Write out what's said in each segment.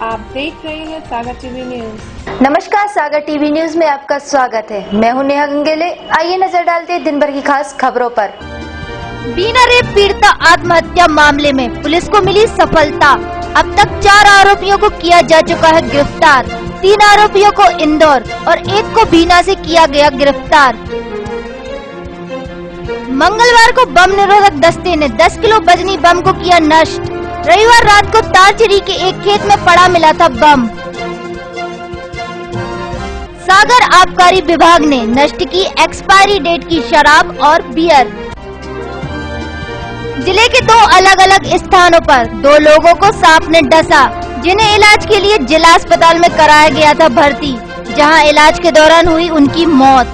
आप देख रहे हैं सागर टीवी न्यूज। नमस्कार, सागर टीवी न्यूज में आपका स्वागत है। मैं हूं नेहा गंगेले। आइए नजर डालते हैं दिन भर की खास खबरों पर। बीना रेप पीड़िता आत्महत्या मामले में पुलिस को मिली सफलता। अब तक 4 आरोपियों को किया जा चुका है गिरफ्तार। 3 आरोपियों को इंदौर और 1 को बीना से किया गया गिरफ्तार। मंगलवार को बम निरोधक दस्ते ने 10 किलो वजनी बम को किया नष्ट। रविवार रात को तारचरी के एक खेत में पड़ा मिला था बम। सागर आबकारी विभाग ने नष्ट की एक्सपायरी डेट की शराब और बियर। जिले के 2 अलग अलग स्थानों पर 2 लोगों को सांप ने डसा, जिन्हें इलाज के लिए जिला अस्पताल में कराया गया था भर्ती, जहां इलाज के दौरान हुई उनकी मौत।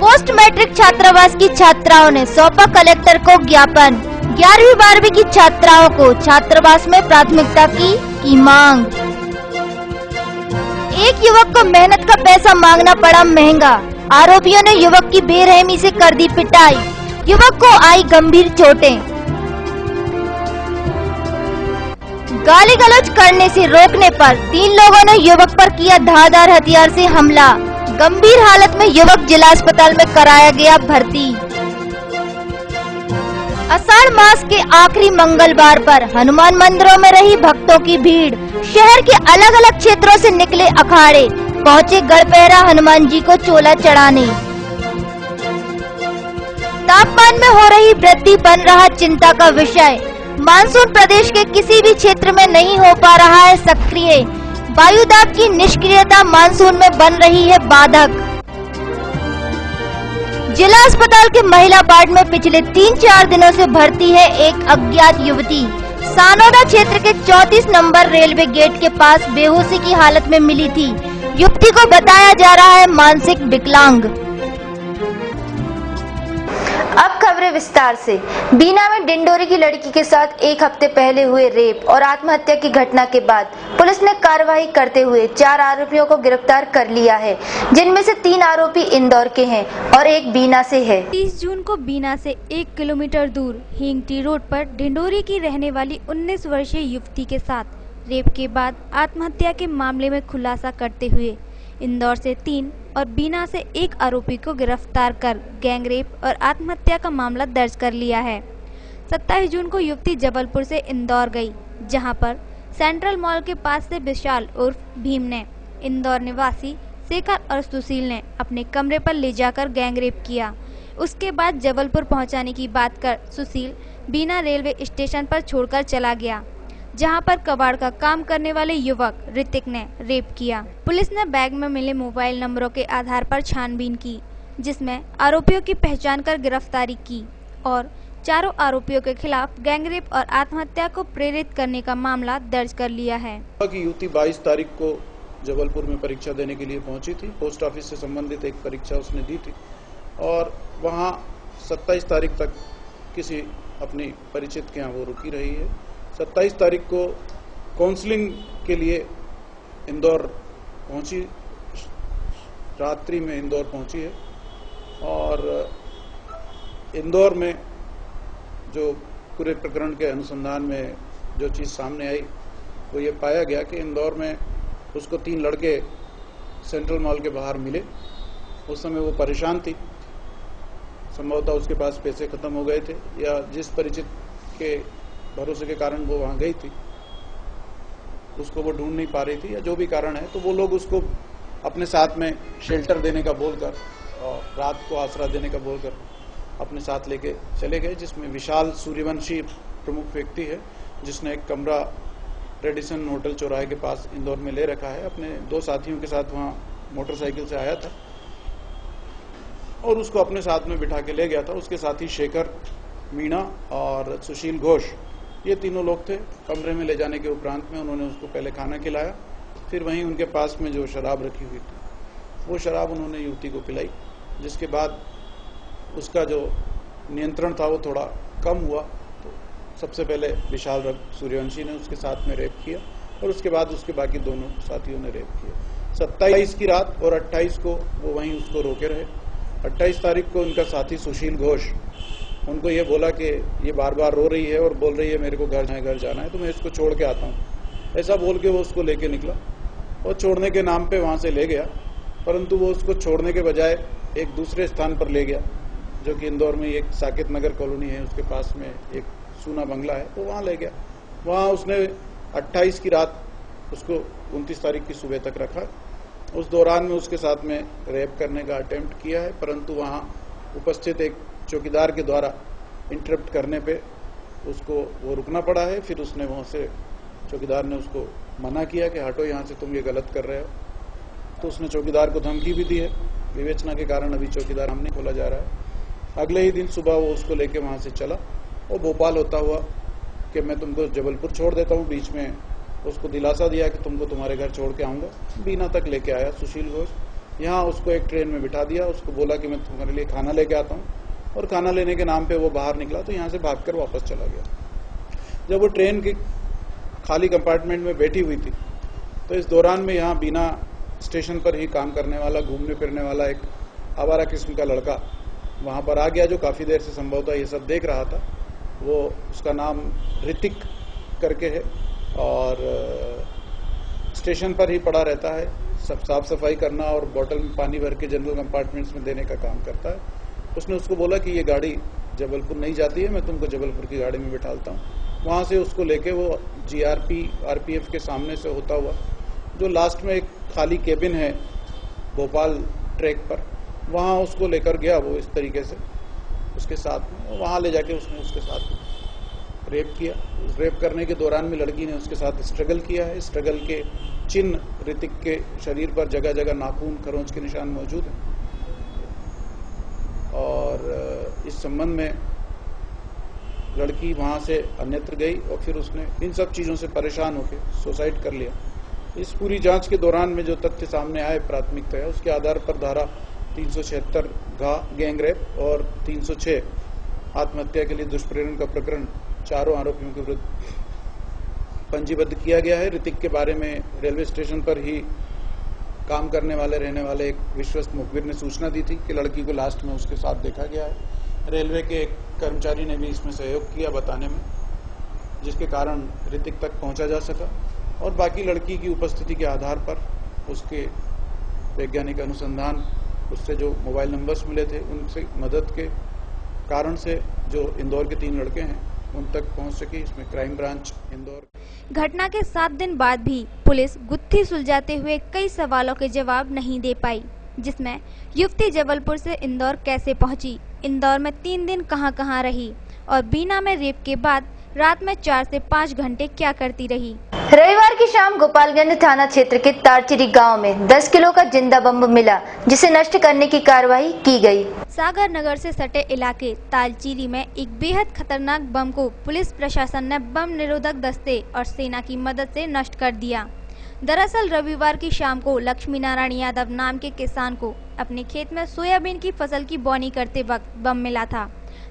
पोस्ट मैट्रिक छात्रावास की छात्राओं ने सौंपा कलेक्टर को ज्ञापन। 11वीं 12वीं की छात्राओं को छात्रावास में प्राथमिकता की मांग। एक युवक को मेहनत का पैसा मांगना पड़ा महंगा। आरोपियों ने युवक की बेरहमी से कर दी पिटाई। युवक को आई गंभीर चोटें। गाली गलौज करने से रोकने पर 3 लोगों ने युवक पर किया धारदार हथियार से हमला। गंभीर हालत में युवक जिला अस्पताल में कराया गया भर्ती। आषाढ़ मास के आखिरी मंगलवार पर हनुमान मंदिरों में रही भक्तों की भीड़। शहर के अलग अलग क्षेत्रों से निकले अखाड़े पहुंचे गढ़पहरा हनुमान जी को चोला चढ़ाने। तापमान में हो रही वृद्धि बन रहा चिंता का विषय। मानसून प्रदेश के किसी भी क्षेत्र में नहीं हो पा रहा है सक्रिय। वायुदाब की निष्क्रियता मानसून में बन रही है बाधक। जिला अस्पताल के महिला वार्ड में पिछले 3-4 दिनों से भर्ती है एक अज्ञात युवती। सानोदा क्षेत्र के 34 नंबर रेलवे गेट के पास बेहोशी की हालत में मिली थी। युवती को बताया जा रहा है मानसिक विकलांग। अब खबरें विस्तार से। बीना में डिंडोरी की लड़की के साथ 1 हफ्ते पहले हुए रेप और आत्महत्या की घटना के बाद पुलिस ने कार्रवाई करते हुए 4 आरोपियों को गिरफ्तार कर लिया है, जिनमें से 3 आरोपी इंदौर के हैं और 1 बीना से है। 30 जून को बीना से 1 किलोमीटर दूर हिंगटी रोड पर डिंडोरी की रहने वाली 19 वर्षीय युवती के साथ रेप के बाद आत्महत्या के मामले में खुलासा करते हुए इंदौर से 3 और बीना से 1 आरोपी को गिरफ्तार कर गैंगरेप और आत्महत्या का मामला दर्ज कर लिया है। 27 जून को युवती जबलपुर से इंदौर गई, जहां पर सेंट्रल मॉल के पास से विशाल उर्फ भीम ने इंदौर निवासी शेखर और सुशील ने अपने कमरे पर ले जाकर गैंगरेप किया। उसके बाद जबलपुर पहुंचाने की बात कर सुशील बीना रेलवे स्टेशन पर छोड़कर चला गया, जहां पर कबाड़ का काम करने वाले युवक ऋतिक ने रेप किया। पुलिस ने बैग में मिले मोबाइल नंबरों के आधार पर छानबीन की, जिसमें आरोपियों की पहचान कर गिरफ्तारी की और 4 आरोपियों के खिलाफ गैंगरेप और आत्महत्या को प्रेरित करने का मामला दर्ज कर लिया है। युवती 22 तारीख को जबलपुर में परीक्षा देने के लिए पहुंची थी। पोस्ट ऑफिस से संबंधित एक परीक्षा उसने दी थी और वहां 27 तारीख तक किसी अपनी परिचित के यहाँ वो रुकी रही है। 27 तारीख को काउंसलिंग के लिए इंदौर पहुंची, रात्रि में इंदौर पहुंची है और इंदौर में जो पूरे प्रकरण के अनुसंधान में जो चीज़ सामने आई वो ये पाया गया कि इंदौर में उसको 3 लड़के सेंट्रल मॉल के बाहर मिले। उस समय वो परेशान थी, संभवतः उसके पास पैसे खत्म हो गए थे या जिस परिचित के भरोसे के कारण वो वहां गई थी उसको वो ढूंढ नहीं पा रही थी या जो भी कारण है, तो वो लोग उसको अपने साथ में शेल्टर देने का बोलकर और रात को आसरा देने का बोलकर अपने साथ लेके चले गए, जिसमें विशाल सूर्यवंशी प्रमुख व्यक्ति है, जिसने एक कमरा रेडिसन होटल चौराहे के पास इंदौर में ले रखा है। अपने 2 साथियों के साथ वहां मोटरसाइकिल से आया था और उसको अपने साथ में बिठा के ले गया था। उसके साथी शेखर, मीणा और सुशील घोष, ये तीनों लोग थे। कमरे में ले जाने के उपरांत में उन्होंने उसको पहले खाना खिलाया, फिर वहीं उनके पास में जो शराब रखी हुई थी वो शराब उन्होंने युवती को पिलाई, जिसके बाद उसका जो नियंत्रण था वो थोड़ा कम हुआ। तो सबसे पहले विशाल सूर्यवंशी ने उसके साथ में रेप किया और उसके बाद उसके बाकी दोनों साथियों ने रेप किया। 27 की रात और 28 को वो वहीं उसको रोके रहे। 28 तारीख को उनका साथी सुशील घोष उनको ये बोला कि ये बार बार रो रही है और बोल रही है मेरे को घर जाना है, तो मैं इसको छोड़ के आता हूँ। ऐसा बोल के वो उसको लेके निकला और छोड़ने के नाम पे वहाँ से ले गया, परंतु वो उसको छोड़ने के बजाय एक दूसरे स्थान पर ले गया, जो कि इंदौर में एक साकेत नगर कॉलोनी है, उसके पास में एक सूना बंगला है, तो वहाँ ले गया। वहाँ उसने 28 की रात उसको 29 तारीख की सुबह तक रखा। उस दौरान में उसके साथ में रेप करने का अटेम्प्ट किया है, परंतु वहाँ उपस्थित एक चौकीदार के द्वारा इंटरप्ट करने पे उसको वो रुकना पड़ा है। फिर उसने वहाँ से चौकीदार ने उसको मना किया कि हटो यहाँ से, तुम ये गलत कर रहे हो। तो उसने चौकीदार को धमकी भी दी है। विवेचना के कारण अभी चौकीदार हमने खोला जा रहा है। अगले ही दिन सुबह वो उसको लेके वहाँ से चला और भोपाल होता हुआ कि मैं तुमको जबलपुर छोड़ देता हूँ। बीच में उसको दिलासा दिया कि तुमको तुम्हारे घर छोड़ के आऊँगा। बीना तक लेके आया सुशील घोष। यहाँ उसको एक ट्रेन में बिठा दिया, उसको बोला कि मैं तुम्हारे लिए खाना लेके आता हूँ, और खाना लेने के नाम पे वो बाहर निकला, तो यहाँ से भागकर वापस चला गया। जब वो ट्रेन के खाली कंपार्टमेंट में बैठी हुई थी, तो इस दौरान में यहाँ बीना स्टेशन पर ही काम करने वाला, घूमने फिरने वाला एक आवारा किस्म का लड़का वहाँ पर आ गया, जो काफ़ी देर से संभवतः ये सब देख रहा था। वो उसका नाम ऋतिक करके है और स्टेशन पर ही पड़ा रहता है। सब साफ सफाई करना और बोतल में पानी भर के जनरल कंपार्टमेंट्स में देने का काम करता है। उसने उसको बोला कि ये गाड़ी जबलपुर नहीं जाती है, मैं तुमको जबलपुर की गाड़ी में बिठाता हूँ। वहाँ से उसको लेके वो GRP RPF के सामने से होता हुआ, जो लास्ट में एक खाली केबिन है भोपाल ट्रैक पर, वहाँ उसको लेकर गया वो इस तरीके से उसके साथ में। वहाँ ले जाके उसने उसके साथ रेप किया। उस रेप करने के दौरान में लड़की ने उसके साथ स्ट्रगल किया है। स्ट्रगल के चिन्ह ऋतिक के शरीर पर जगह जगह नाखून, खरोंच के निशान मौजूद हैं। और इस संबंध में लड़की वहाँ से अन्यत्र गई और फिर उसने इन सब चीज़ों से परेशान होकर सुसाइड कर लिया। इस पूरी जांच के दौरान में जो तथ्य सामने आए प्राथमिकतया, उसके आधार पर धारा 376 गैंग रेप और 306 आत्महत्या के लिए दुष्प्रेरण का प्रकरण चारों आरोपियों के विरुद्ध पंजीबद्ध किया गया है। ऋतिक के बारे में रेलवे स्टेशन पर ही काम करने वाले रहने वाले एक विश्वस्त मुखबिर ने सूचना दी थी कि लड़की को लास्ट में उसके साथ देखा गया है। रेलवे के एक कर्मचारी ने भी इसमें सहयोग किया बताने में, जिसके कारण ऋतिक तक पहुंचा जा सका। और बाकी लड़की की उपस्थिति के आधार पर उसके वैज्ञानिक अनुसंधान, उससे जो मोबाइल नंबर्स मिले थे, उनसे मदद के कारण से जो इंदौर के 3 लड़के हैं उन तक पहुंच सके। इसमें क्राइम ब्रांच इंदौर। घटना के 7 दिन बाद भी पुलिस गुत्थी सुलझाते हुए कई सवालों के जवाब नहीं दे पाई, जिसमें युवती जबलपुर से इंदौर कैसे पहुंची, इंदौर में 3 दिन कहां रही और बीना में रेप के बाद रात में 4 से 5 घंटे क्या करती रही। रविवार की शाम गोपालगंज थाना क्षेत्र के तारचिरी गांव में 10 किलो का जिंदा बम मिला, जिसे नष्ट करने की कार्रवाई की गई। सागर नगर से सटे इलाके तालचीरी में एक बेहद खतरनाक बम को पुलिस प्रशासन ने बम निरोधक दस्ते और सेना की मदद से नष्ट कर दिया। दरअसल रविवार की शाम को लक्ष्मी नारायण यादव नाम के किसान को अपने खेत में सोयाबीन की फसल की बोनी करते वक्त बम मिला था,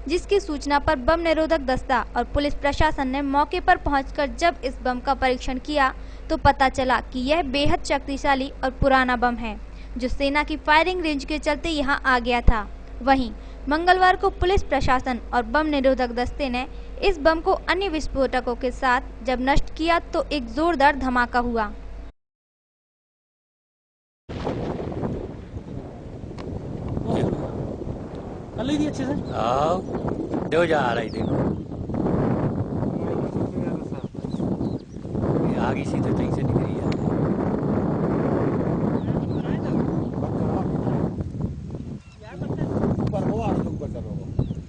जिसकी सूचना पर बम निरोधक दस्ता और पुलिस प्रशासन ने मौके पर पहुंचकर जब इस बम का परीक्षण किया तो पता चला कि यह बेहद शक्तिशाली और पुराना बम है, जो सेना की फायरिंग रेंज के चलते यहां आ गया था। वहीं मंगलवार को पुलिस प्रशासन और बम निरोधक दस्ते ने इस बम को अन्य विस्फोटकों के साथ जब नष्ट किया तो एक जोरदार धमाका हुआ। अच्छे से दो जा रही थी आगे से तो कहीं से निकली है।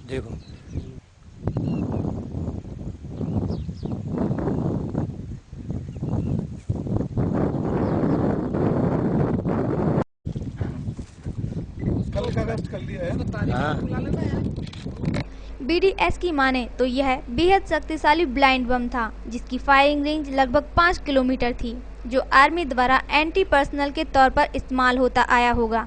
देखो कर लिया है। BDS की माने तो यह बेहद शक्तिशाली ब्लाइंड बम था, जिसकी फायरिंग रेंज लगभग 5 किलोमीटर थी, जो आर्मी द्वारा एंटी पर्सनल के तौर पर इस्तेमाल होता आया होगा।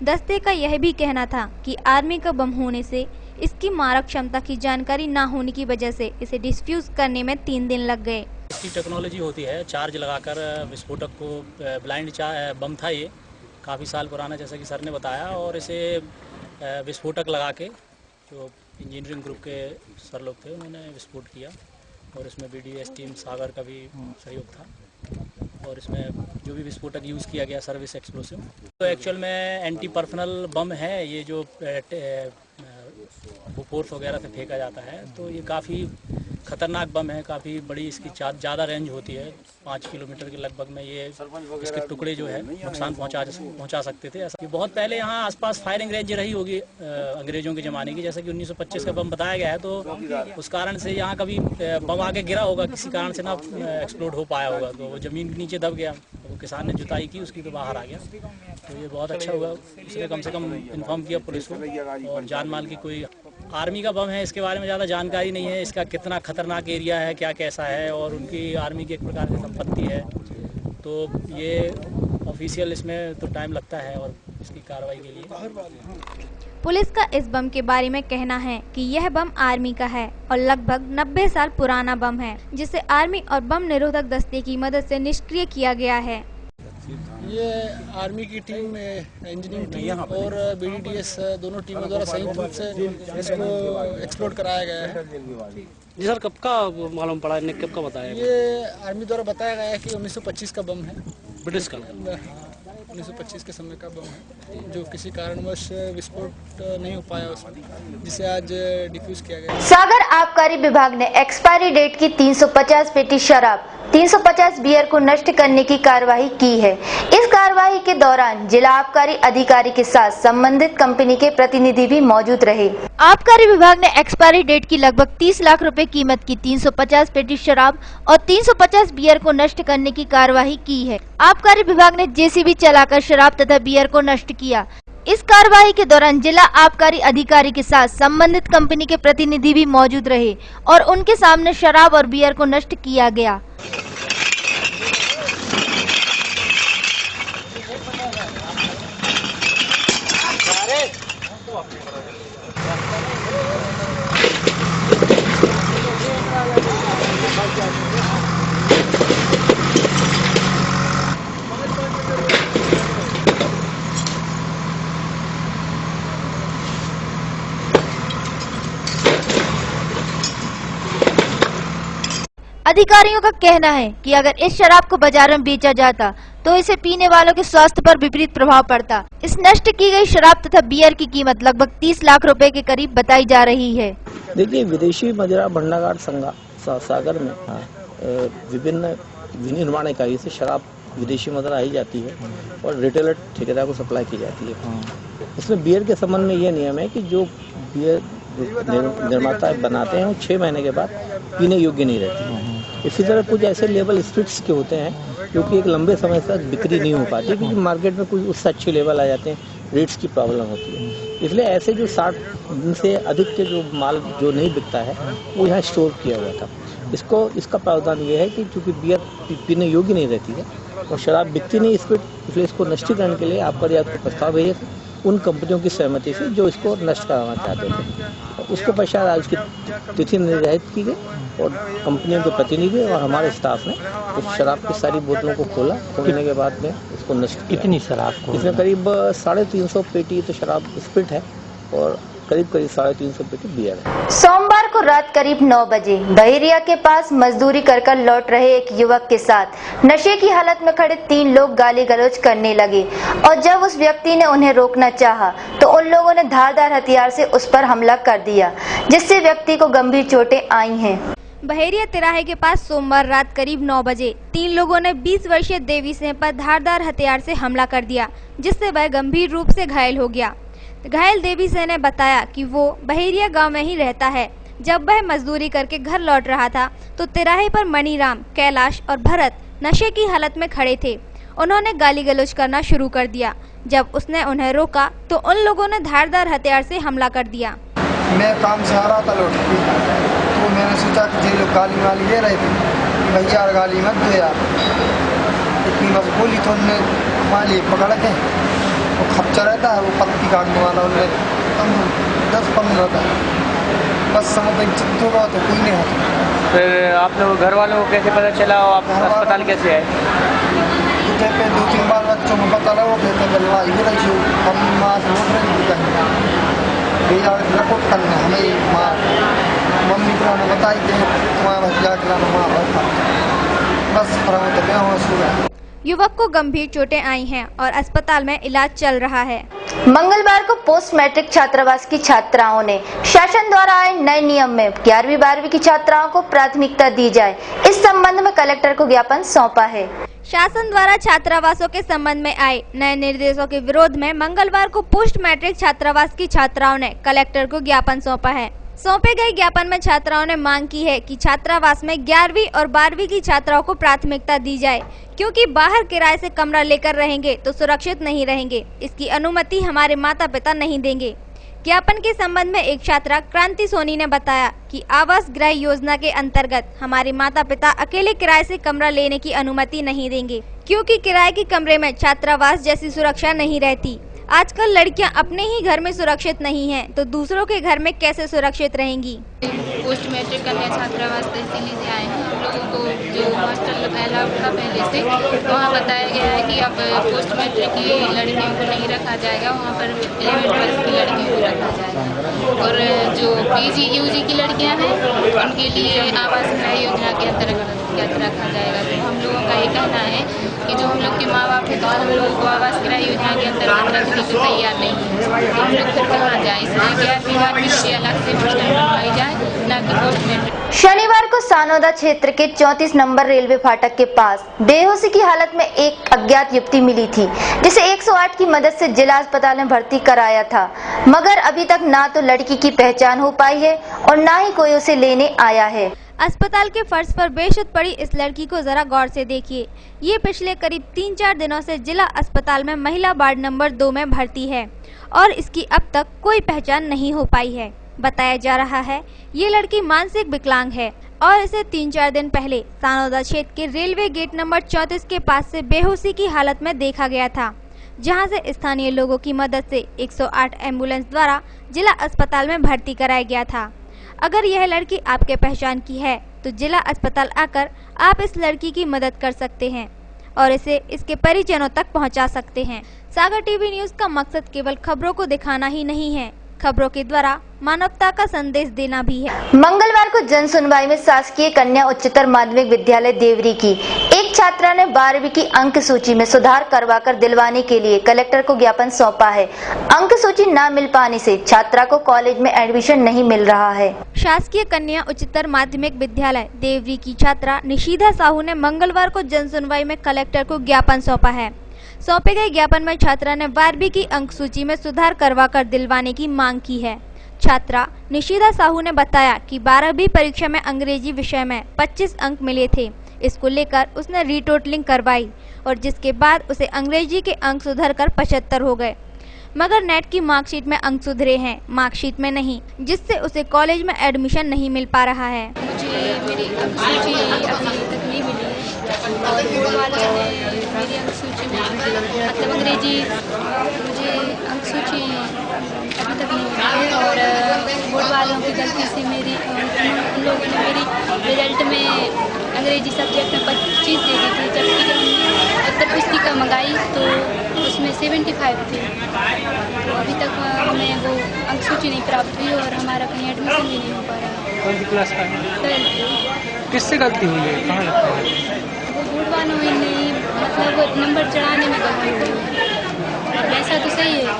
दस्ते का यह भी कहना था कि आर्मी का बम होने से इसकी मारक क्षमता की जानकारी न होने की वजह से इसे डिस्फ्यूज करने में 3 दिन लग गए। इसकी टेक्नोलॉजी होती है चार्ज लगाकर विस्फोटक को, ब्लाइंड बम था ये, काफ़ी साल पुराना जैसा कि सर ने बताया, और इसे विस्फोटक लगा के जो इंजीनियरिंग ग्रुप के सर लोग थे, उन्होंने विस्फोट किया और इसमें BDS टीम सागर का भी सहयोग था और इसमें जो भी विस्फोटक यूज़ किया गया सर्विस एक्सप्लोसिव तो एक्चुअल में एंटी पर्सनल बम है। ये जो बोफोर्स वगैरह से फेंका जाता है तो ये काफ़ी खतरनाक बम है, काफ़ी बड़ी इसकी ज़्यादा रेंज होती है, 5 किलोमीटर के लगभग में ये इसके टुकड़े जो है नुकसान पहुंचा सकते थे। ऐसा बहुत पहले यहाँ आसपास फायरिंग रेंज रही होगी अंग्रेजों के ज़माने की, जैसे कि 1925 का बम बताया गया है, तो उस कारण से यहाँ कभी बम आके गिरा होगा, किसी कारण से ना एक्सप्लोड हो पाया होगा, तो वो ज़मीन के नीचे दब गया, तो वो किसान ने जुताई की उसकी तो बाहर आ गया। तो ये बहुत अच्छा हुआ, उसने कम से कम इन्फॉर्म किया पुलिस को। और जान माल की कोई आर्मी का बम है, इसके बारे में ज़्यादा जानकारी नहीं है, इसका कितना खतरनाक एरिया है, क्या कैसा है, और उनकी आर्मी की एक प्रकार की संपत्ति है, तो ये ऑफिशियल इसमें तो टाइम लगता है और इसकी कार्रवाई के लिए। पुलिस का इस बम के बारे में कहना है कि यह बम आर्मी का है और लगभग 90 साल पुराना बम है, जिसे आर्मी और बम निरोधक दस्ते की मदद से निष्क्रिय किया गया है। ये आर्मी की टीम, इंजीनियरिंग टीम और BDS दोनों टीमों द्वारा संयुक्त रूप से इसको एक्सप्लोड कराया गया है। जी सर, कब का मालूम पड़ा, इन्हें कब का बताया? ये आर्मी द्वारा बताया गया है कि 1925 का बम है, ब्रिटिश का। 1925 के समय का बम है, जो किसी कारणवश विस्फोट नहीं हो पाया उसमें, जिसे आज डिफ्यूज किया गया। सागर आबकारी विभाग ने एक्सपायरी डेट की 350 पेटी शराब, 350 बियर को नष्ट करने की कार्रवाई की है। इस कार्रवाई के दौरान जिला आबकारी अधिकारी के साथ संबंधित कंपनी के प्रतिनिधि भी मौजूद रहे। आबकारी विभाग ने एक्सपायरी डेट की लगभग 30 लाख रुपए कीमत की 350 पेटी शराब और 350 बियर को नष्ट करने की कार्रवाई की है। आबकारी विभाग ने JCB चलाकर शराब तथा बियर को नष्ट किया। इस कार्रवाई के दौरान जिला आबकारी अधिकारी के साथ संबंधित कंपनी के प्रतिनिधि भी मौजूद रहे और उनके सामने शराब और बियर को नष्ट किया गया। अधिकारियों का कहना है कि अगर इस शराब को बाजार में बेचा जाता तो इसे पीने वालों के स्वास्थ्य पर विपरीत प्रभाव पड़ता। इस नष्ट की गई शराब तथा बियर की कीमत लगभग 30 लाख रुपए के करीब बताई जा रही है। देखिए, विदेशी मदिरा भंडागार सागर में विभिन्न विनिर्माण इकाई से शराब विदेशी मदिरा आई जाती है और रिटेलर ठेकेदार को सप्लाई की जाती है। इसमें बियर के संबंध में यह नियम है कि जो बियर निर्माता बनाते हैं वो 6 महीने के बाद पीने योग्य नहीं रहती। इसी तरह कुछ ऐसे लेवल स्पिरिट्स के होते हैं जो कि एक लंबे समय तक बिक्री नहीं हो पाती, क्योंकि मार्केट में कुछ उससे अच्छे लेवल आ जाते हैं, रेट्स की प्रॉब्लम होती है। इसलिए ऐसे जो 60 दिन से अधिक के जो माल जो नहीं बिकता है वो यहाँ स्टोर किया हुआ था। इसका प्रावधान ये है कि चूँकि बियर पीने योग्य नहीं रहती है और शराब बिकती नहीं स्पिरिट, इसलिए इसको नष्टीकरण के लिए आबकारी को प्रस्ताव भेजे थे उन कंपनियों की सहमति से जो इसको नष्ट कराना चाहते थे। उसके पश्चात आज की तिथि निर्धारित की गई और कंपनियों के प्रतिनिधि और हमारे स्टाफ ने उस शराब की सारी बोतलों को खोलने के बाद में इसको नष्ट। कितनी शराब को? इसमें करीब 350 पेटी तो शराब स्पिरिट है और करीब 350 पेटी बियर है। सोमवार को रात करीब 9 बजे बहेरिया के पास मजदूरी कर लौट रहे एक युवक के साथ नशे की हालत में खड़े 3 लोग गाली गलौज करने लगे और जब उस व्यक्ति ने उन्हें रोकना चाहा तो उन लोगों ने धारदार हथियार से उस पर हमला कर दिया, जिससे व्यक्ति को गंभीर चोटें आई हैं। बहेरिया तिराहे के पास सोमवार रात करीब 9 बजे 3 लोगों ने 20 वर्षीय देवी सिंह पर धारदार हथियार से हमला कर दिया, जिससे वह गंभीर रूप से घायल हो गया। घायल देवी सिंह ने बताया कि वो बहेरिया गांव में ही रहता है। जब वह मजदूरी करके घर लौट रहा था तो तिराहे पर मणिराम, कैलाश और भरत नशे की हालत में खड़े थे। उन्होंने गाली गलौज करना शुरू कर दिया। जब उसने उन्हें रोका तो उन लोगों ने धारदार हथियार से हमला कर दिया। मैं काम से आ रहा था लौट के, तो मैंने सोचा कि ये लोग गाली वाली ले रहे थे, भैया गाली मत दो यार। इतनी बस बोली तो उन्होंने माली पकड़ के वो खच्चा रहता है, वो पत्ती काटने वाला, उन्होंने 10-15 था, बस समय चित्त होगा तो कोई नहीं है। फिर आप लोग घर वालों को कैसे पता चला और आप अस्पताल कैसे आए? पे 2-3 बार बच्चों को पता लगा, कहते हैं हम माँ से उठ रहे हैं। भैया रिपोर्ट करने हमें माँ मम्मी को ने बताई कि वहाँ भैया के लाना माँ था बस पर युवक को गंभीर चोटें आई हैं और अस्पताल में इलाज चल रहा है। मंगलवार को पोस्ट मैट्रिक छात्रावास की छात्राओं ने शासन द्वारा आए नए नियम में 11वीं 12वीं की छात्राओं को प्राथमिकता दी जाए, इस संबंध में कलेक्टर को ज्ञापन सौंपा है। शासन द्वारा छात्रावासों के संबंध में आए नए निर्देशों के विरोध में मंगलवार को पोस्ट मैट्रिक छात्रावास की छात्राओं ने कलेक्टर को ज्ञापन सौंपा है। सौंपे गए ज्ञापन में छात्राओं ने मांग की है कि छात्रावास में 11वीं और 12वीं की छात्राओं को प्राथमिकता दी जाए, क्योंकि बाहर किराए से कमरा लेकर रहेंगे तो सुरक्षित नहीं रहेंगे। इसकी अनुमति हमारे माता पिता नहीं देंगे। ज्ञापन के संबंध में एक छात्रा क्रांति सोनी ने बताया कि आवास गृह योजना के अंतर्गत हमारे माता पिता अकेले किराए से कमरा लेने की अनुमति नहीं देंगे, क्योंकि किराए के कमरे में छात्रावास जैसी सुरक्षा नहीं रहती। आजकल लड़कियां अपने ही घर में सुरक्षित नहीं हैं, तो दूसरों के घर में कैसे सुरक्षित रहेंगी। पोस्ट मैट्रिक कन्या छात्रावास तहसील से आए हैं। हम लोगों को जो हॉस्टल अलाउड था पहले से, वहाँ बताया गया है कि अब पोस्ट मैट्रिक की लड़कियों को नहीं रखा जाएगा, वहाँ पर 11वीं 12वीं की लड़कियों को रखा जाएगा। और जो PG UG की लड़कियाँ हैं उनके लिए आवास गृह योजना के अंतर्गत रखा जाएगा। तो हम लोगों का ये कहना है कि जो हम लोग के माँ बाप है तो हम लोगों को आवास गृह योजना के अंतर्गत रखने को तैयार नहीं है, तो हम लोग फिर कहाँ जाए। इसलिए 11वीं 12वीं के अलग से हॉस्टल बनवाई जाए, ना कि पोस्ट मैट्रिक। शनिवार को सानोदा क्षेत्र के 34 नंबर रेलवे फाटक के पास बेहोशी की हालत में एक अज्ञात युवती मिली थी, जिसे 108 की मदद से जिला अस्पताल में भर्ती कराया था, मगर अभी तक ना तो लड़की की पहचान हो पाई है और ना ही कोई उसे लेने आया है। अस्पताल के फर्श पर बेशुद्ध पड़ी इस लड़की को जरा गौर से देखिए। ये पिछले करीब 3-4 दिनों से जिला अस्पताल में महिला वार्ड नंबर 2 में भर्ती है और इसकी अब तक कोई पहचान नहीं हो पाई है। बताया जा रहा है ये लड़की मानसिक विकलांग है और इसे 3-4 दिन पहले सानोदा क्षेत्र के रेलवे गेट नंबर 34 के पास से बेहोशी की हालत में देखा गया था, जहां से स्थानीय लोगों की मदद से 108 एम्बुलेंस द्वारा जिला अस्पताल में भर्ती कराया गया था। अगर यह लड़की आपके पहचान की है तो जिला अस्पताल आकर आप इस लड़की की मदद कर सकते हैं और इसे इसके परिजनों तक पहुंचा सकते हैं। सागर टीवी न्यूज़ का मकसद केवल खबरों को दिखाना ही नहीं है, खबरों के द्वारा मानवता का संदेश देना भी है। मंगलवार को जन सुनवाई में शासकीय कन्या उच्चतर माध्यमिक विद्यालय देवरी की एक छात्रा ने 12वीं की अंक सूची में सुधार करवाकर दिलवाने के लिए कलेक्टर को ज्ञापन सौंपा है। अंक सूची न मिल पाने से छात्रा को कॉलेज में एडमिशन नहीं मिल रहा है। शासकीय कन्या उच्चतर माध्यमिक विद्यालय देवरी की छात्रा निशिधा साहू ने मंगलवार को जन सुनवाई में कलेक्टर को ज्ञापन सौंपा है। सौंपे गए ज्ञापन में छात्रा ने 12वीं की अंक सूची में सुधार करवाकर दिलवाने की मांग की है। छात्रा निशिधा साहू ने बताया कि 12वीं परीक्षा में अंग्रेजी विषय में 25 अंक मिले थे। इसको लेकर उसने रीटोटलिंग करवाई और जिसके बाद उसे अंग्रेजी के अंक सुधरकर 75 हो गए, मगर नेट की मार्कशीट में अंक सुधरे हैं, मार्कशीट में नहीं, जिससे उसे कॉलेज में एडमिशन नहीं मिल पा रहा है। मुझे मेरी अंक सूची अभी तक नहीं मिली है और बोर्ड वालों ने मेरी अंक सूची में मतलब अंग्रेजी मुझे अंक सूची अभी तक नहीं मिली है और बोर्ड वालों की गलती से मेरी उन लोगों ने मेरी रिजल्ट में अंग्रेजी सब्जेक्ट में 25 दे दी थी, जबकि जब हमने उत्तर पुस्तिका मंगाई तो उसमें 75 थी। तो अभी तक हमें वो अंक सूची नहीं प्राप्त हुई और हमारा कहीं एडमिशन भी नहीं हो पा रहा। कौन सी क्लास का है? किससे गलती हुई है? कहाँ लगता है? वो बोर्ड वालों ने मतलब नंबर चढ़ाने में गलती हुई। ऐसा तो सही है,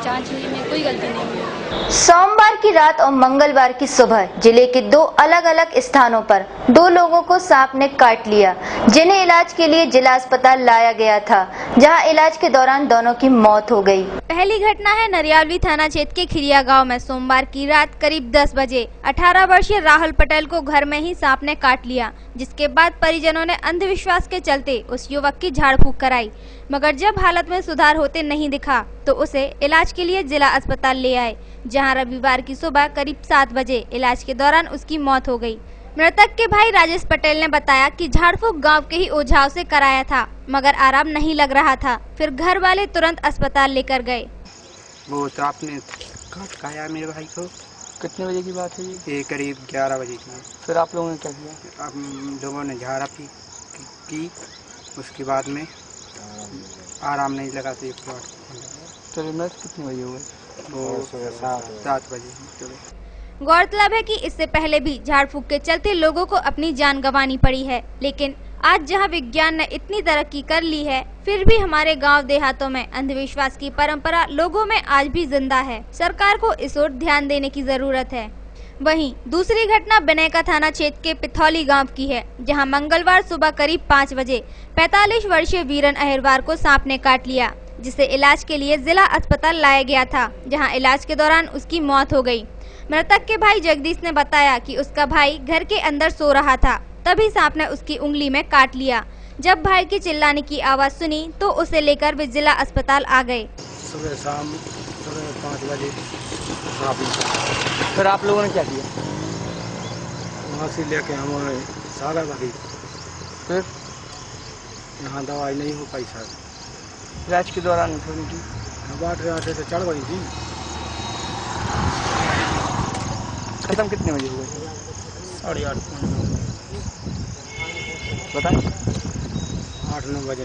जांच में कोई गलती नहीं हुई। सोमवार की रात और मंगलवार की सुबह जिले के 2 अलग-अलग स्थानों पर 2 लोगों को सांप ने काट लिया, जिन्हें इलाज के लिए जिला अस्पताल लाया गया था, जहां इलाज के दौरान दोनों की मौत हो गई। पहली घटना है नरियावली थाना क्षेत्र के खिरिया गांव में सोमवार की रात करीब 10 बजे 18 वर्षीय राहुल पटेल को घर में ही सांप ने काट लिया, जिसके बाद परिजनों ने अंधविश्वास के चलते उस युवक की झाड़ फूंक कराई, मगर जब हालत में सुधार होते नहीं दिखा तो उसे इलाज के लिए जिला अस्पताल ले आए, जहां रविवार की सुबह करीब 7 बजे इलाज के दौरान उसकी मौत हो गई। मृतक के भाई राजेश पटेल ने बताया कि झाड़ फूंक गाँव के ही ओझाव से कराया था, मगर आराम नहीं लग रहा था। फिर घर वाले तुरंत अस्पताल लेकर गए। वो तो आपने काट खाया मेरे भाई को। कितने बजे की बात है ये? करीब 11 बजे की। फिर आप लोगों ने क्या किया? हम लोगों ने झाड़ा की, उसके बाद में आराम नहीं लगा तो मिनट कितने बजे हुए? 7 बजे। गौरतलब है कि इससे पहले भी झाड़ फूक के चलते लोगों को अपनी जान गंवानी पड़ी है, लेकिन आज जहां विज्ञान ने इतनी तरक्की कर ली है, फिर भी हमारे गांव देहातों में अंधविश्वास की परंपरा लोगों में आज भी जिंदा है। सरकार को इस ओर ध्यान देने की जरूरत है। वहीं दूसरी घटना बिनेका थाना क्षेत्र के पिथौली गांव की है, जहां मंगलवार सुबह करीब 5 बजे 45 वर्षीय वीरन अहिरवार को सांप ने काट लिया, जिसे इलाज के लिए जिला अस्पताल लाया गया था, जहां इलाज के दौरान उसकी मौत हो गई। मृतक के भाई जगदीश ने बताया कि उसका भाई घर के अंदर सो रहा था, तभी सांप ने उसकी उंगली में काट लिया। जब भाई की चिल्लाने की आवाज सुनी तो उसे लेकर वे जिला अस्पताल आ गए। सुबह शाम 5 बजे सांप निकला। फिर आप लोगों ने क्या किया? वहाँ से लेके हम सारा भागी, फिर यहाँ दवाई नहीं हो पाई सर। इलाज के दौरान बाट रहे थे, चढ़ गई थी। खत्म कितने बजे हुए? 8:30 बताएं। 8-9 बजे।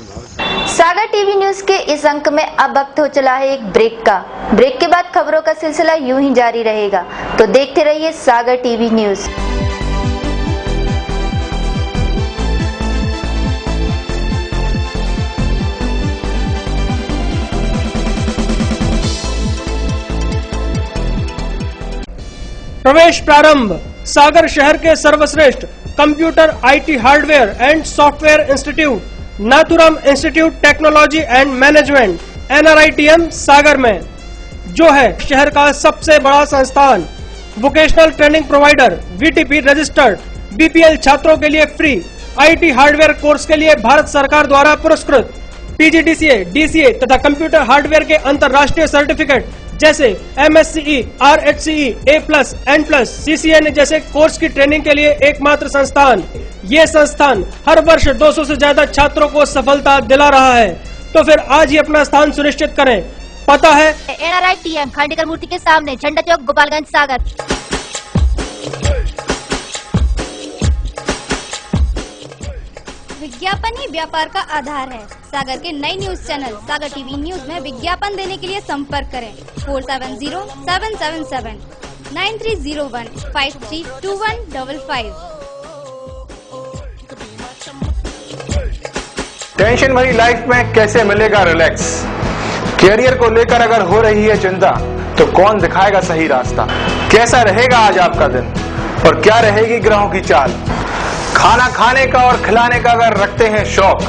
सागर टीवी न्यूज के इस अंक में अब वक्त हो चला है एक ब्रेक का। ब्रेक के बाद खबरों का सिलसिला यूं ही जारी रहेगा, तो देखते रहिए सागर टीवी न्यूज। प्रवेश प्रारंभ। सागर शहर के सर्वश्रेष्ठ computer IT hardware and software institute Nathuram institute technology and management NRITM सागर में, जो है शहर का सबसे बड़ा संस्थान। Vocational training provider, VTP registered, BPL छात्रों के लिए फ्री, IT हार्डवेयर कोर्स के लिए भारत सरकार द्वारा पुरस्कृत, PGDCA, DCA तथा कंप्यूटर हार्डवेयर के अंतर्राष्ट्रीय सर्टिफिकेट जैसे MSCE, RHCE, A+, N+, CCN जैसे कोर्स की ट्रेनिंग के लिए एकमात्र संस्थान। ये संस्थान हर वर्ष 200 से ज्यादा छात्रों को सफलता दिला रहा है, तो फिर आज ही अपना स्थान सुनिश्चित करें। पता है NRITM खांडेकर मूर्ति के सामने, झंडा चौक, गोपालगंज, सागर। विज्ञापन ही व्यापार का आधार है। सागर के नई न्यूज चैनल सागर टीवी न्यूज में विज्ञापन देने के लिए संपर्क करें 470777 9301 532155। टेंशन भरी लाइफ में कैसे मिलेगा रिलैक्स? कैरियर को लेकर अगर हो रही है चिंता, तो कौन दिखाएगा सही रास्ता? कैसा रहेगा आज आपका दिन और क्या रहेगी ग्रहों की चाल? खाना खाने का और खिलाने का अगर रखते हैं शौक,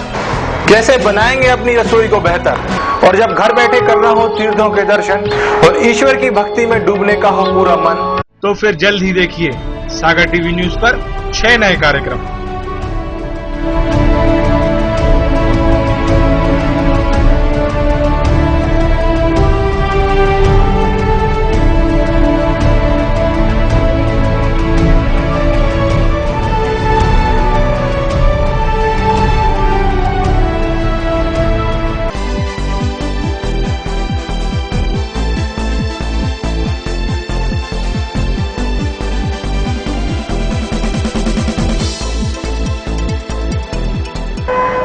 कैसे बनाएंगे अपनी रसोई को बेहतर? और जब घर बैठे करना हो तीर्थों के दर्शन और ईश्वर की भक्ति में डूबने का हो पूरा मन, तो फिर जल्द ही देखिए सागर टीवी न्यूज पर 6 नए कार्यक्रम।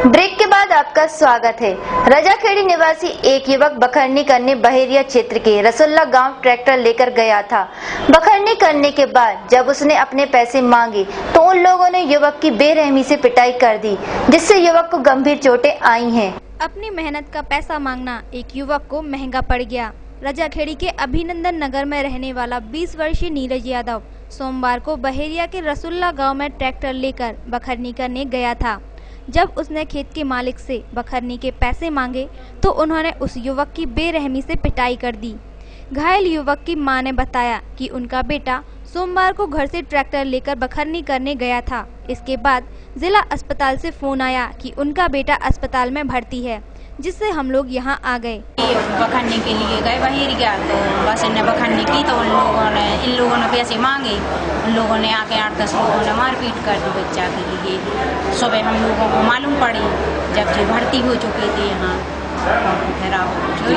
ब्रेक के बाद आपका स्वागत है। रजाखेड़ी निवासी एक युवक बखरनी करने बहेरिया क्षेत्र के रसुल्ला गांव ट्रैक्टर लेकर गया था। बखरनी करने के बाद जब उसने अपने पैसे मांगे तो उन लोगों ने युवक की बेरहमी से पिटाई कर दी, जिससे युवक को गंभीर चोटें आई हैं। अपनी मेहनत का पैसा मांगना एक युवक को महंगा पड़ गया। रजाखेड़ी के अभिनंदन नगर में रहने वाला 20 वर्षीय नीरज यादव सोमवार को बहेरिया के रसुल्ला गांव में ट्रैक्टर लेकर बखरनी करने गया था। जब उसने खेत के मालिक से बखरनी के पैसे मांगे तो उन्होंने उस युवक की बेरहमी से पिटाई कर दी। घायल युवक की मां ने बताया कि उनका बेटा सोमवार को घर से ट्रैक्टर लेकर बखरनी करने गया था। इसके बाद जिला अस्पताल से फोन आया कि उनका बेटा अस्पताल में भर्ती है, जिससे हम लोग यहाँ आ गए। बखरने के लिए गए बहेरिया, तो बस इन्हें बखरने की तो इन लोगों ने पैसे मांगे। उन लोगों ने आके 8-10 लोगों ने मारपीट कर दी बच्चा के लिए। सुबह हम लोगों को मालूम पड़ी जबकि भर्ती हो चुके थे यहाँ।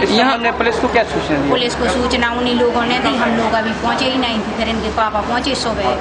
यहाँ हमने पुलिस को क्या सूचना दी? पुलिस को सूचना उन्हीं लोगों ने दी, हम लोग अभी पहुँचे ही नहीं थे। फिर इनके पापा पहुँचे सुबह,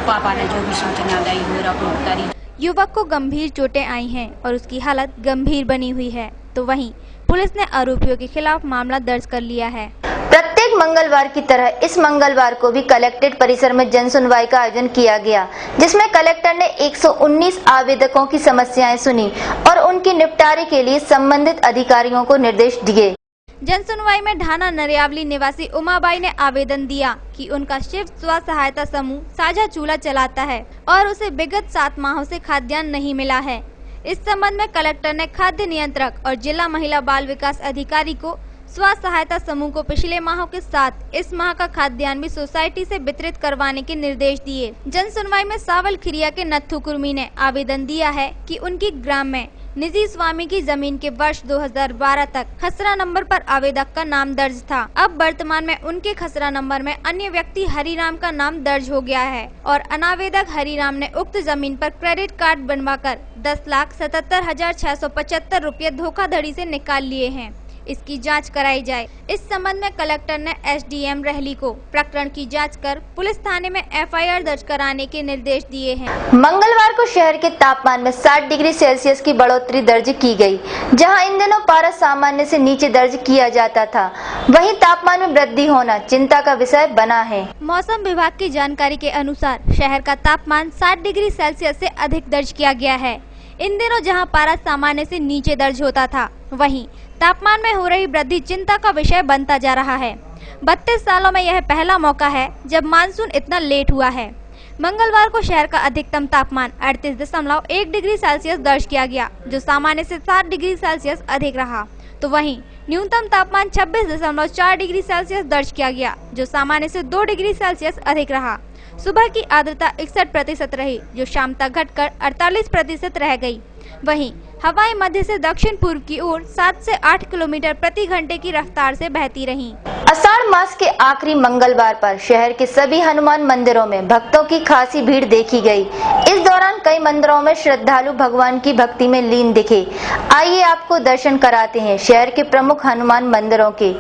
पापा ने जो भी सूचना दी वो रिपोर्ट करी। युवक को गंभीर चोटें आई हैं और उसकी हालत गंभीर बनी हुई है। तो वहीं पुलिस ने आरोपियों के खिलाफ मामला दर्ज कर लिया है। प्रत्येक मंगलवार की तरह इस मंगलवार को भी कलेक्ट्रेट परिसर में जन सुनवाई का आयोजन किया गया, जिसमें कलेक्टर ने 119 आवेदकों की समस्याएं सुनी और उनके निपटारे के लिए संबंधित अधिकारियों को निर्देश दिए। जन सुनवाई में ढाना नरियावली निवासी उमाबाई ने आवेदन दिया कि उनका शिव स्व सहायता समूह साझा चूल्हा चलाता है और उसे विगत 7 माहों से खाद्यान्न नहीं मिला है। इस संबंध में कलेक्टर ने खाद्य नियंत्रक और जिला महिला बाल विकास अधिकारी को स्व सहायता समूह को पिछले माहों के साथ इस माह का खाद्यान्न भी सोसाइटी से वितरित करवाने के निर्देश दिए। जन सुनवाई में सावल खिरिया के नत्थु कुर्मी ने आवेदन दिया है कि उनकी ग्राम में निजी स्वामी की जमीन के वर्ष 2012 तक खसरा नंबर पर आवेदक का नाम दर्ज था। अब वर्तमान में उनके खसरा नंबर में अन्य व्यक्ति हरिराम का नाम दर्ज हो गया है और अनावेदक हरिराम ने उक्त जमीन पर क्रेडिट कार्ड बनवाकर 10,77,675 रुपये धोखाधड़ी से निकाल लिए हैं। इसकी जांच कराई जाए। इस संबंध में कलेक्टर ने एसडीएम रहली को प्रकरण की जांच कर पुलिस थाने में एफआईआर दर्ज कराने के निर्देश दिए हैं। मंगलवार को शहर के तापमान में 60 डिग्री सेल्सियस की बढ़ोतरी दर्ज की गई, जहां इन दिनों पारा सामान्य से नीचे दर्ज किया जाता था। वहीं तापमान में वृद्धि होना चिंता का विषय बना है। मौसम विभाग की जानकारी के अनुसार शहर का तापमान 60 डिग्री सेल्सियस से अधिक दर्ज किया गया है। इन दिनों जहां पारा सामान्य से नीचे दर्ज होता था, वहीं तापमान में हो रही वृद्धि चिंता का विषय बनता जा रहा है। 32 सालों में यह पहला मौका है जब मानसून इतना लेट हुआ है। मंगलवार को शहर का अधिकतम तापमान 38.1 डिग्री सेल्सियस दर्ज किया गया, जो सामान्य से 7 डिग्री सेल्सियस अधिक रहा। तो वहीं न्यूनतम तापमान 26.4 डिग्री सेल्सियस दर्ज किया गया, जो सामान्य से 2 डिग्री सेल्सियस अधिक रहा। सुबह की आर्द्रता 61% रही, जो शाम तक घटकर 48% रह गई। वहीं हवाएं मध्य से दक्षिण पूर्व की ओर 7 से 8 किलोमीटर प्रति घंटे की रफ्तार से बहती रहीं। आषाढ़ मास के आखिरी मंगलवार पर शहर के सभी हनुमान मंदिरों में भक्तों की खासी भीड़ देखी गई। इस दौरान कई मंदिरों में श्रद्धालु भगवान की भक्ति में लीन दिखे। आइए आपको दर्शन कराते हैं शहर के प्रमुख हनुमान मंदिरों के।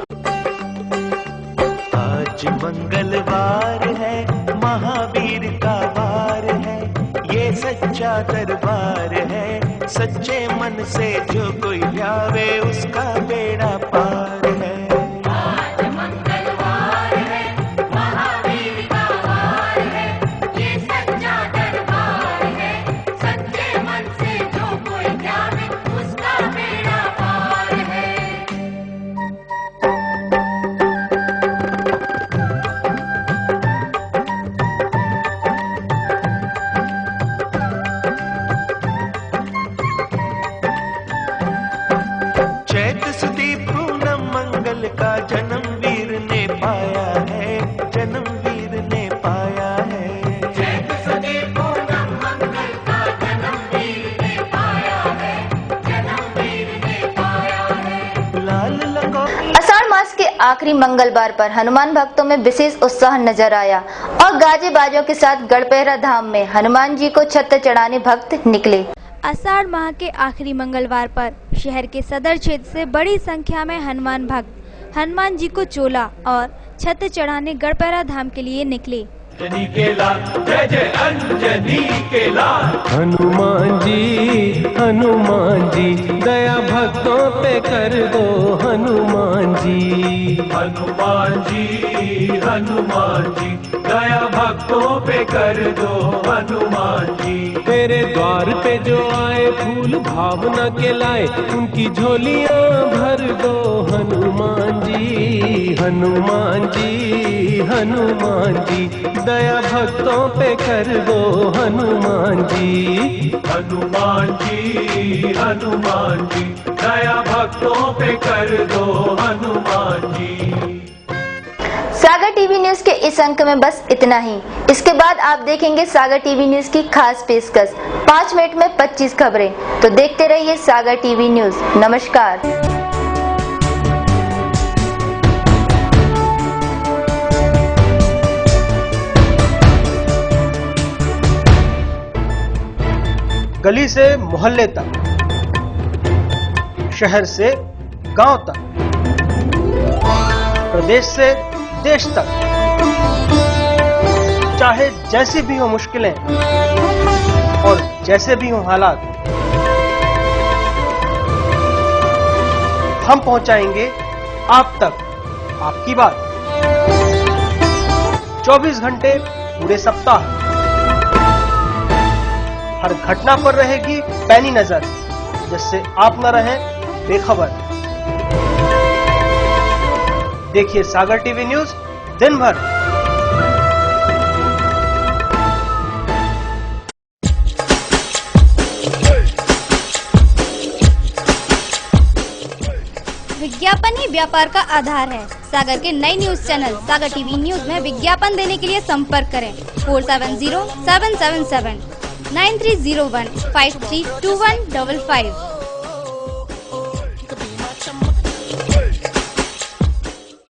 आज मंगलवार है, महावीर का वार है, ये सच्चा दरबार है। सच्चे मन से जो कोई ध्यावे उसका बेड़ा पार है। आज मंगलवार है, महावीर का वार है, ये सच्चा दरबार है। सच्चे मन से जो कोई ध्यावे उसका बेड़ा पार है। का जन्मवीर ने पाया है, जन्मवीर ने पाया है। चैत सदी पूनम मंगल का जन्मवीर ने पाया है, जन्मवीर ने पाया है। लाल लंगोटी। आषाढ़ मास के आखिरी मंगलवार पर हनुमान भक्तों में विशेष उत्साह नजर आया और गाजे बाजों के साथ गढ़पेरा धाम में हनुमान जी को छत्र चढ़ाने भक्त निकले। आषाढ़ माह के आखिरी मंगलवार पर शहर के सदर क्षेत्र से बड़ी संख्या में हनुमान भक्त हनुमान जी को चोला और छत्र चढ़ाने गढ़पेरा धाम के लिए निकले। अंजनी के लाल, जय जय अंजनी के लाल। हनुमान जी दया भक्तों पे कर दो हनुमान जी। हनुमान जी दया भक्तों पे कर दो हनुमान जी। तेरे द्वार पे जो आए फूल भावना के लाए, उनकी झोलियां भर दो हनुमान जी। हनुमान जी दया भक्तों पे कर दो हनुमान जी। हनुमान जी दया भक्तों पे कर दो हनुमान जी। सागर टीवी न्यूज के इस अंक में बस इतना ही। इसके बाद आप देखेंगे सागर टीवी न्यूज की खास पेशकश 5 मिनट में 25 खबरें। तो देखते रहिए सागर टीवी न्यूज। नमस्कार। गली से मोहल्ले तक, शहर से गांव तक, प्रदेश से देश तक, चाहे जैसी भी हो मुश्किलें और जैसे भी हो हालात, हम पहुंचाएंगे आप तक आपकी बात। 24 घंटे पूरे सप्ताह, हर घटना पर रहेगी पैनी नजर, जिससे आप न रहें बेखबर। देखिए सागर टीवी न्यूज दिन भर। विज्ञापन ही व्यापार का आधार है। सागर के नए न्यूज चैनल सागर टीवी न्यूज में विज्ञापन देने के लिए संपर्क करें 470777 9301 532155।